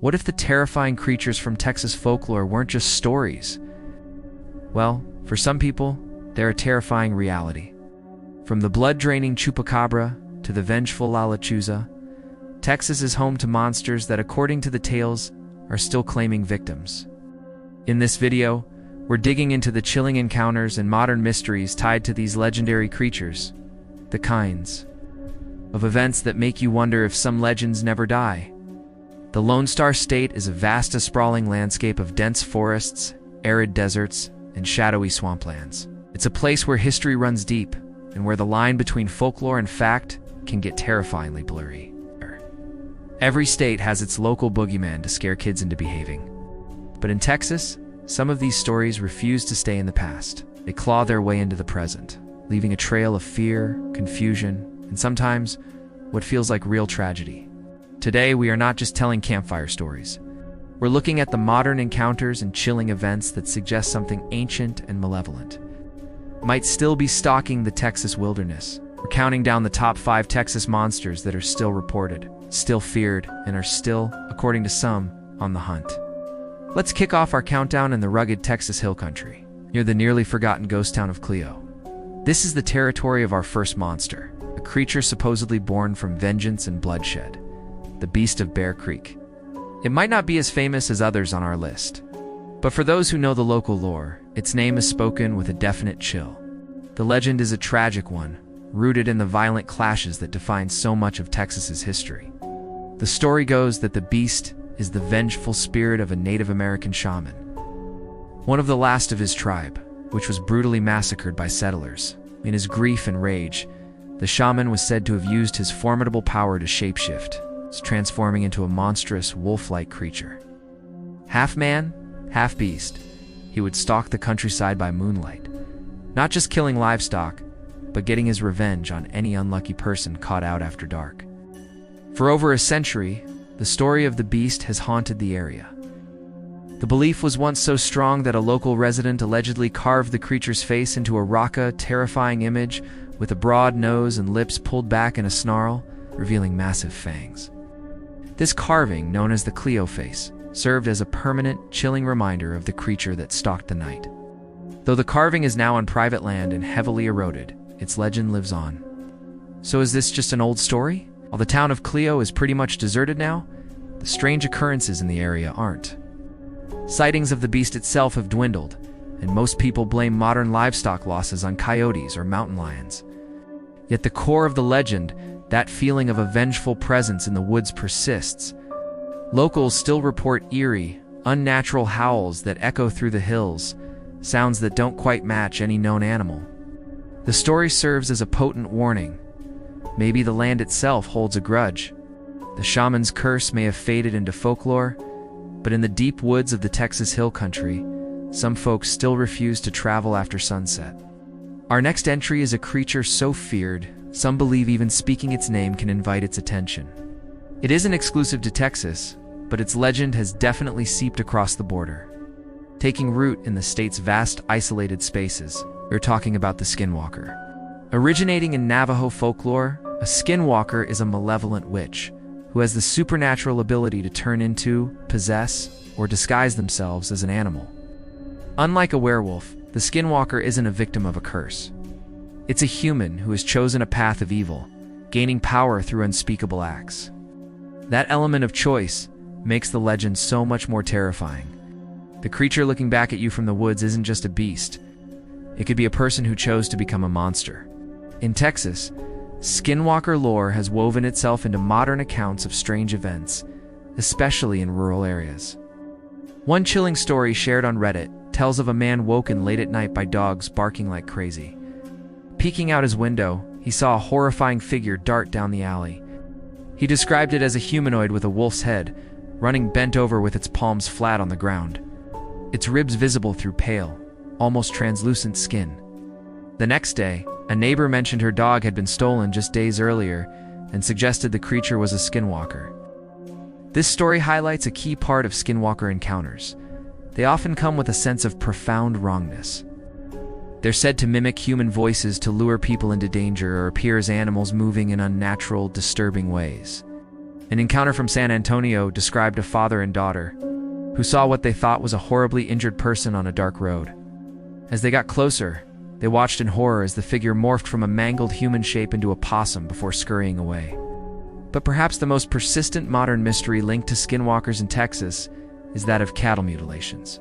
What if the terrifying creatures from Texas folklore weren't just stories? Well, for some people, they're a terrifying reality. From the blood-draining Chupacabra to the vengeful Lechuza, Texas is home to monsters that, according to the tales, are still claiming victims. In this video, we're digging into the chilling encounters and modern mysteries tied to these legendary creatures, the kinds of events that make you wonder if some legends never die. The Lone Star State is a vast, sprawling landscape of dense forests, arid deserts, and shadowy swamplands. It's a place where history runs deep, and where the line between folklore and fact can get terrifyingly blurry. Every state has its local boogeyman to scare kids into behaving. But in Texas, some of these stories refuse to stay in the past. They claw their way into the present, leaving a trail of fear, confusion, and sometimes what feels like real tragedy. Today, we are not just telling campfire stories. We're looking at the modern encounters and chilling events that suggest something ancient and malevolent might still be stalking the Texas wilderness. We're counting down the top 5 Texas monsters that are still reported, still feared, and are still, according to some, on the hunt. Let's kick off our countdown in the rugged Texas Hill Country, near the nearly forgotten ghost town of Cleo. This is the territory of our first monster, a creature supposedly born from vengeance and bloodshed, the Beast of Bear Creek. It might not be as famous as others on our list, but for those who know the local lore, its name is spoken with a definite chill. The legend is a tragic one, rooted in the violent clashes that define so much of Texas's history. The story goes that the beast is the vengeful spirit of a Native American shaman, one of the last of his tribe, which was brutally massacred by settlers. In his grief and rage, the shaman was said to have used his formidable power to shapeshift, transforming into a monstrous wolf-like creature. Half man, half beast, he would stalk the countryside by moonlight, not just killing livestock, but getting his revenge on any unlucky person caught out after dark. For over a century, the story of the beast has haunted the area. The belief was once so strong that a local resident allegedly carved the creature's face into a raka, terrifying image with a broad nose and lips pulled back in a snarl, revealing massive fangs. This carving, known as the Cleo face, served as a permanent, chilling reminder of the creature that stalked the night. Though the carving is now on private land and heavily eroded, its legend lives on. So is this just an old story? While the town of Cleo is pretty much deserted now, the strange occurrences in the area aren't. Sightings of the beast itself have dwindled, and most people blame modern livestock losses on coyotes or mountain lions. Yet the core of the legend, that feeling of a vengeful presence in the woods, persists. Locals still report eerie, unnatural howls that echo through the hills, sounds that don't quite match any known animal. The story serves as a potent warning. Maybe the land itself holds a grudge. The shaman's curse may have faded into folklore, but in the deep woods of the Texas Hill Country, some folks still refuse to travel after sunset. Our next entry is a creature so feared, some believe even speaking its name can invite its attention. It isn't exclusive to Texas, but its legend has definitely seeped across the border, taking root in the state's vast, isolated spaces. We're talking about the Skinwalker. Originating in Navajo folklore, a Skinwalker is a malevolent witch who has the supernatural ability to turn into, possess, or disguise themselves as an animal. Unlike a werewolf, the Skinwalker isn't a victim of a curse. It's a human who has chosen a path of evil, gaining power through unspeakable acts. That element of choice makes the legend so much more terrifying. The creature looking back at you from the woods isn't just a beast. It could be a person who chose to become a monster. In Texas, Skinwalker lore has woven itself into modern accounts of strange events, especially in rural areas. One chilling story shared on Reddit tells of a man woken late at night by dogs barking like crazy. Peeking out his window, he saw a horrifying figure dart down the alley. He described it as a humanoid with a wolf's head, running bent over with its palms flat on the ground, its ribs visible through pale, almost translucent skin. The next day, a neighbor mentioned her dog had been stolen just days earlier and suggested the creature was a Skinwalker. This story highlights a key part of Skinwalker encounters. They often come with a sense of profound wrongness. They're said to mimic human voices to lure people into danger or appear as animals moving in unnatural, disturbing ways. An encounter from San Antonio described a father and daughter who saw what they thought was a horribly injured person on a dark road. As they got closer, they watched in horror as the figure morphed from a mangled human shape into a possum before scurrying away. But perhaps the most persistent modern mystery linked to skinwalkers in Texas is that of cattle mutilations.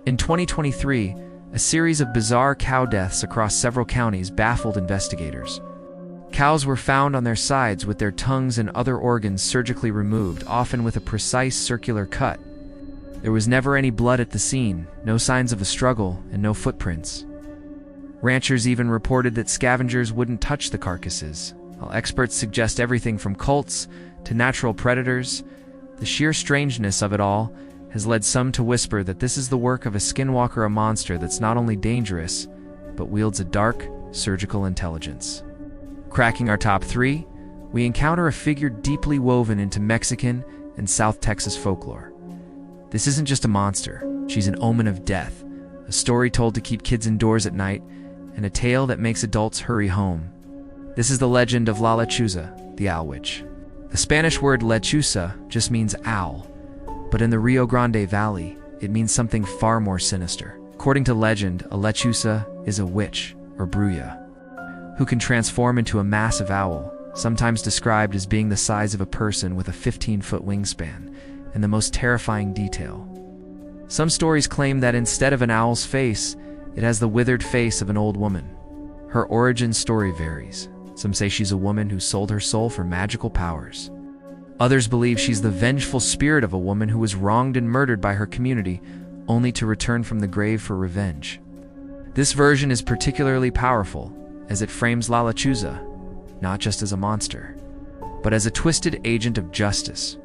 In 2023, a series of bizarre cow deaths across several counties baffled investigators. Cows were found on their sides with their tongues and other organs surgically removed, often with a precise circular cut. There was never any blood at the scene, no signs of a struggle, and no footprints. Ranchers even reported that scavengers wouldn't touch the carcasses, while experts suggest everything from cults to natural predators. The sheer strangeness of it all has led some to whisper that this is the work of a skinwalker, a monster that's not only dangerous, but wields a dark, surgical intelligence. Cracking our top 3, we encounter a figure deeply woven into Mexican and South Texas folklore. This isn't just a monster, she's an omen of death, a story told to keep kids indoors at night, and a tale that makes adults hurry home. This is the legend of Lechuza, the owl witch. The Spanish word Lechuza just means owl, but in the Rio Grande Valley, it means something far more sinister. According to legend, a Lechuza is a witch, or bruja, who can transform into a massive owl, sometimes described as being the size of a person with a 15-foot wingspan, and the most terrifying detail. Some stories claim that instead of an owl's face, it has the withered face of an old woman. Her origin story varies. Some say she's a woman who sold her soul for magical powers. Others believe she's the vengeful spirit of a woman who was wronged and murdered by her community, only to return from the grave for revenge. This version is particularly powerful, as it frames Lechuza not just as a monster, but as a twisted agent of justice,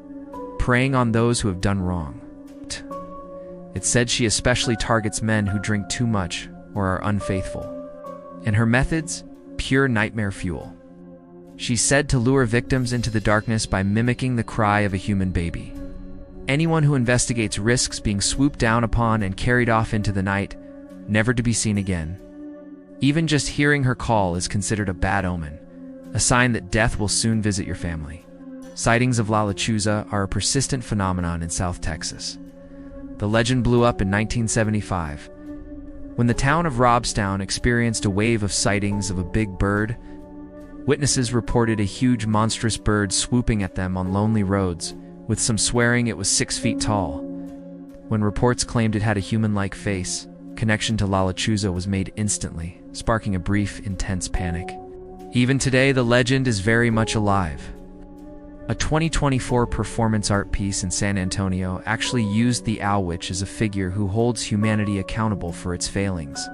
preying on those who have done wrong. It's said she especially targets men who drink too much or are unfaithful. And her methods, pure nightmare fuel. She's said to lure victims into the darkness by mimicking the cry of a human baby. Anyone who investigates risks being swooped down upon and carried off into the night, never to be seen again. Even just hearing her call is considered a bad omen, a sign that death will soon visit your family. Sightings of Lechuza are a persistent phenomenon in South Texas. The legend blew up in 1975, when the town of Robstown experienced a wave of sightings of a big bird. Witnesses reported a huge monstrous bird swooping at them on lonely roads, with some swearing it was 6 feet tall. When reports claimed it had a human-like face, connection to Lechuza was made instantly, sparking a brief, intense panic. Even today, the legend is very much alive. A 2024 performance art piece in San Antonio actually used the owl witch as a figure who holds humanity accountable for its failings.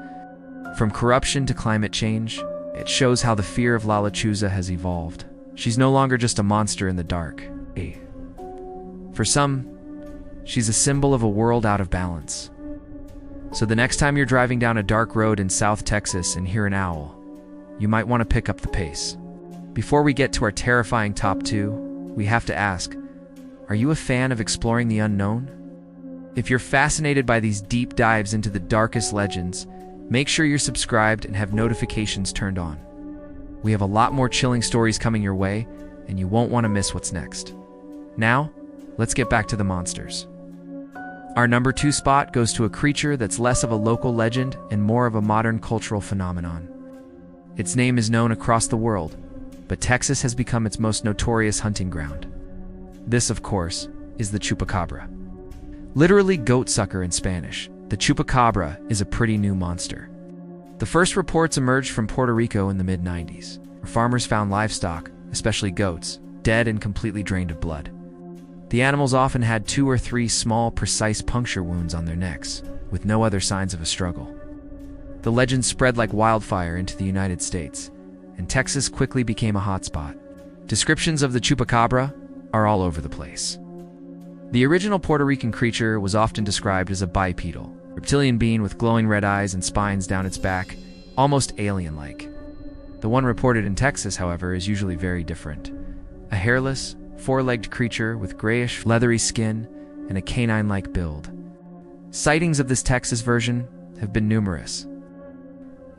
From corruption to climate change, it shows how the fear of Lechuza has evolved. She's no longer just a monster in the dark. For some, she's a symbol of a world out of balance. So the next time you're driving down a dark road in South Texas and hear an owl, you might want to pick up the pace. Before we get to our terrifying top 2, we have to ask, are you a fan of exploring the unknown? If you're fascinated by these deep dives into the darkest legends, make sure you're subscribed and have notifications turned on. We have a lot more chilling stories coming your way, and you won't want to miss what's next. Now, let's get back to the monsters. Our number 2 spot goes to a creature that's less of a local legend and more of a modern cultural phenomenon. Its name is known across the world, but Texas has become its most notorious hunting ground. This, of course, is the Chupacabra. Literally goat sucker in Spanish, the Chupacabra is a pretty new monster. The first reports emerged from Puerto Rico in the mid-90s, where farmers found livestock, especially goats, dead and completely drained of blood. The animals often had 2 or 3 small, precise puncture wounds on their necks, with no other signs of a struggle. The legend spread like wildfire into the United States, and Texas quickly became a hotspot. Descriptions of the Chupacabra are all over the place. The original Puerto Rican creature was often described as a bipedal, reptilian being with glowing red eyes and spines down its back, almost alien-like. The one reported in Texas, however, is usually very different. A hairless, 4-legged creature with grayish, leathery skin and a canine-like build. Sightings of this Texas version have been numerous.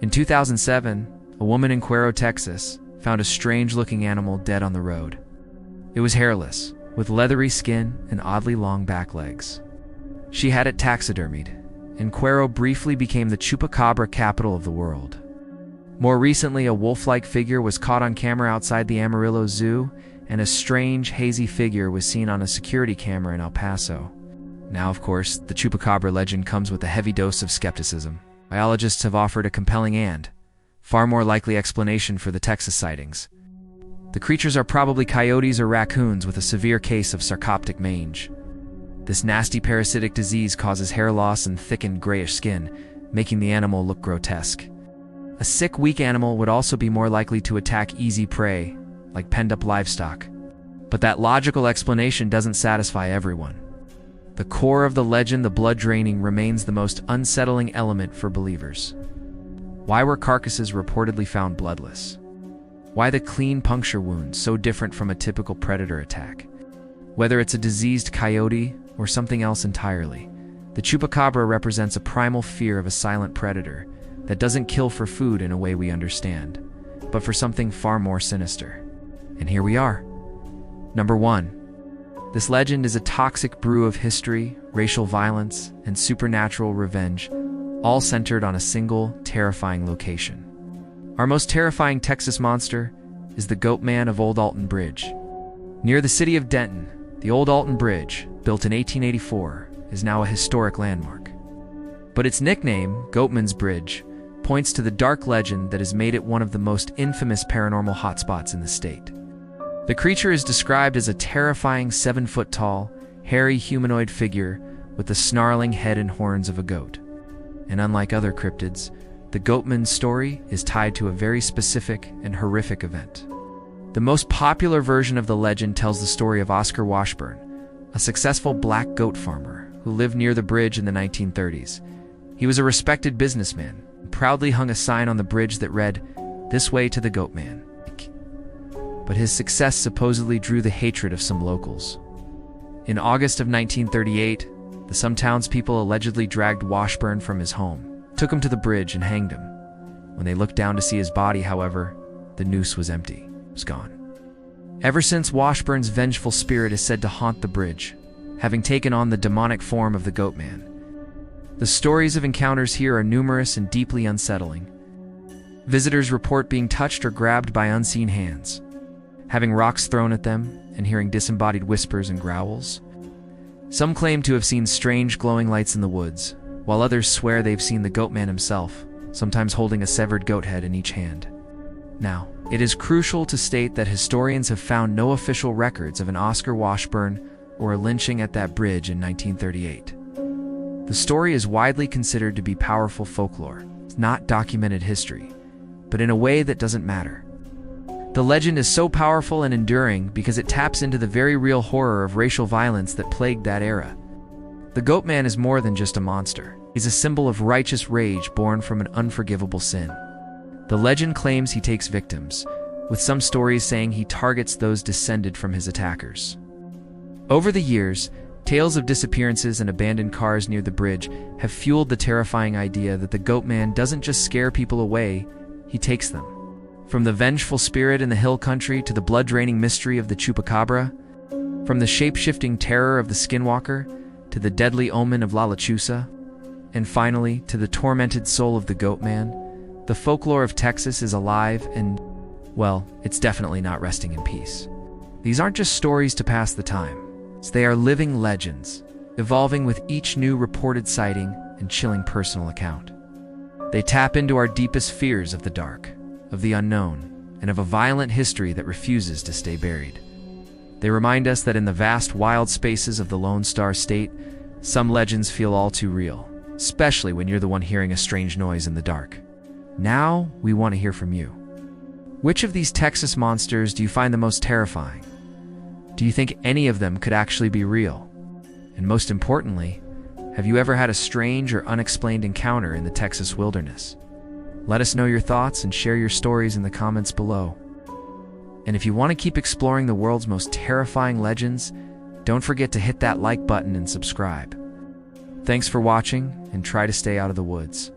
In 2007, a woman in Cuero, Texas, found a strange-looking animal dead on the road. It was hairless, with leathery skin and oddly long back legs. She had it taxidermied, and Cuero briefly became the Chupacabra capital of the world. More recently, a wolf-like figure was caught on camera outside the Amarillo Zoo, and a strange, hazy figure was seen on a security camera in El Paso. Now, of course, the Chupacabra legend comes with a heavy dose of skepticism. Biologists have offered a compelling and far more likely explanation for the Texas sightings. The creatures are probably coyotes or raccoons with a severe case of sarcoptic mange. This nasty parasitic disease causes hair loss and thickened grayish skin, making the animal look grotesque. A sick, weak animal would also be more likely to attack easy prey, like penned-up livestock. But that logical explanation doesn't satisfy everyone. The core of the legend, the blood draining, remains the most unsettling element for believers. Why were carcasses reportedly found bloodless? Why the clean puncture wounds so different from a typical predator attack? Whether it's a diseased coyote or something else entirely, the Chupacabra represents a primal fear of a silent predator that doesn't kill for food in a way we understand, but for something far more sinister. And here we are. Number 1. This legend is a toxic brew of history, racial violence, and supernatural revenge, all centered on a single, terrifying location. Our most terrifying Texas monster is the Goatman of Old Alton Bridge. Near the city of Denton, the Old Alton Bridge, built in 1884, is now a historic landmark. But its nickname, Goatman's Bridge, points to the dark legend that has made it one of the most infamous paranormal hotspots in the state. The creature is described as a terrifying 7-foot-tall, hairy humanoid figure with the snarling head and horns of a goat. And unlike other cryptids, the Goatman's story is tied to a very specific and horrific event. The most popular version of the legend tells the story of Oscar Washburn, a successful black goat farmer who lived near the bridge in the 1930s. He was a respected businessman and proudly hung a sign on the bridge that read, "This way to the Goatman." But his success supposedly drew the hatred of some locals. In August of 1938, some townspeople allegedly dragged Washburn from his home, took him to the bridge, and hanged him. When they looked down to see his body, however, the noose was empty. It was gone. Ever since, Washburn's vengeful spirit is said to haunt the bridge, having taken on the demonic form of the Goatman. The stories of encounters here are numerous and deeply unsettling. Visitors report being touched or grabbed by unseen hands, having rocks thrown at them, and hearing disembodied whispers and growls. Some claim to have seen strange glowing lights in the woods, while others swear they've seen the Goatman himself, sometimes holding a severed goat head in each hand. Now, it is crucial to state that historians have found no official records of an Oscar Washburn or a lynching at that bridge in 1938. The story is widely considered to be powerful folklore, not documented history, but in a way that doesn't matter. The legend is so powerful and enduring because it taps into the very real horror of racial violence that plagued that era. The Goatman is more than just a monster. He's a symbol of righteous rage born from an unforgivable sin. The legend claims he takes victims, with some stories saying he targets those descended from his attackers. Over the years, tales of disappearances and abandoned cars near the bridge have fueled the terrifying idea that the Goatman doesn't just scare people away, he takes them. From the vengeful spirit in the hill country to the blood-draining mystery of the Chupacabra, from the shape-shifting terror of the Skinwalker to the deadly omen of Lechuza, and finally to the tormented soul of the Goatman, the folklore of Texas is alive and, well, it's definitely not resting in peace. These aren't just stories to pass the time. They are living legends, evolving with each new reported sighting and chilling personal account. They tap into our deepest fears of the dark, of the unknown, and of a violent history that refuses to stay buried. They remind us that in the vast, wild spaces of the Lone Star State, some legends feel all too real, especially when you're the one hearing a strange noise in the dark. Now, we want to hear from you. Which of these Texas monsters do you find the most terrifying? Do you think any of them could actually be real? And most importantly, have you ever had a strange or unexplained encounter in the Texas wilderness? Let us know your thoughts and share your stories in the comments below. And if you want to keep exploring the world's most terrifying legends, don't forget to hit that like button and subscribe. Thanks for watching, and try to stay out of the woods.